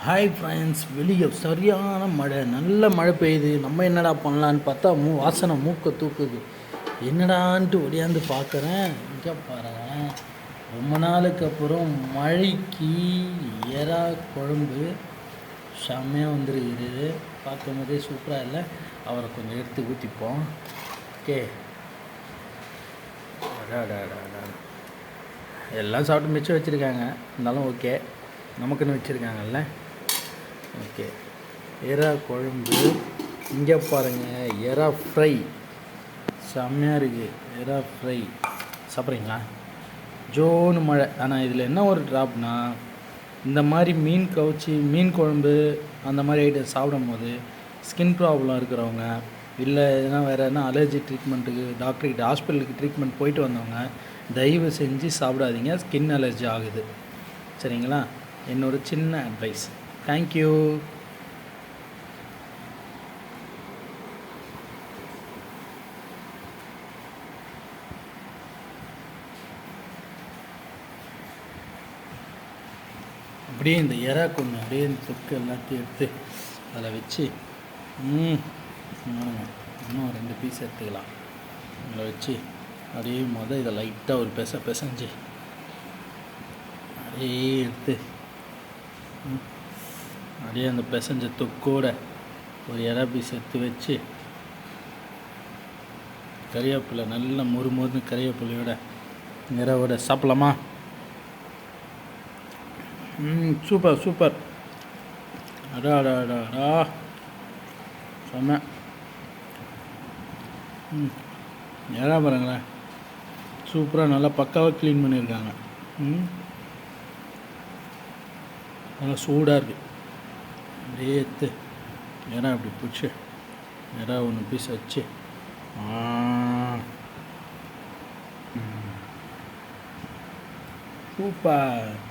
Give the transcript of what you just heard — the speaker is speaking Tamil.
ஹாய் ஃப்ரெண்ட்ஸ், வெளியே சரியான மழை, நல்ல மழை பெய்யுது. நம்ம என்னடா பண்ணலான்னு பார்த்தா வாசனை மூக்கை தூக்குது. என்னடான்ட்டு ஒடியாந்து பார்க்குறேன். இங்கே பாருங்கள், ரொம்ப நாளுக்கு அப்புறம் மழைக்கு எறா குழம்பு செம்மையாக வந்துருக்குது. பார்க்கும் போதே சூப்பராக இல்லை. அவரை கொஞ்சம் எடுத்து ஊற்றிப்போம். ஓகே, எல்லாம் சாப்பிட்டு மிச்சம் வச்சுருக்காங்க, இருந்தாலும் ஓகே, நமக்குன்னு வச்சுருக்காங்கல்ல. ஓகே, எறா குழம்பு. இங்கே பாருங்கள், எறா ஃப்ரை செம்மையாக இருக்குது. எறா ஃப்ரை சாப்பிட்றீங்களா? ஜோன்னு மழை. ஆனால் இதில் என்ன ஒரு ட்ராப்னா, இந்த மாதிரி மீன் கவுச்சி, மீன் குழம்பு அந்த மாதிரி ஐட்டம் சாப்பிடும் போது ஸ்கின் ப்ராப்ளம் இருக்கிறவங்க, இல்லை எதுனா வேறு எதுனா அலர்ஜி ட்ரீட்மெண்ட்டுக்கு டாக்டர்கிட்ட ஹாஸ்பிட்டலுக்கு ட்ரீட்மெண்ட் போயிட்டு வந்தவங்க தயவு செஞ்சு சாப்பிடாதீங்க. ஸ்கின் அலர்ஜி ஆகுது. சரிங்களா? என்னோட சின்ன அட்வைஸ். தேங்க்யூ. அப்படியே இந்த எறா கொண்டு அப்படியே இந்த தொக்கு எல்லாத்தையும் எடுத்து அதில் வச்சு இன்னும் 2 பீஸ் எடுத்துக்கலாம். அதில் வச்சு அப்படியே இதை லைட்டாக ஒரு பிசைஞ்சு அப்படியே எடுத்து அப்படியே அந்த பிசைஞ்ச தொக்கோட ஒரு எறா பீஸ் எடுத்து வச்சு கறிவேப்பிலை நல்லா மொறுன்னு கறிவேப்பிலையோட எறாவோட சாப்பிட்லாமா? Super super. அடா செம்ம. எறா பாருங்களேன், சூப்பராக நல்லா பக்காவாக க்ளீன் பண்ணியிருக்காங்க. நல்லா சூடாக இருக்குது. அப்படியே எடுத்து எறா அப்படி பிடிச்சி எறா 1 பீஸ் வச்சு சூப்பர்.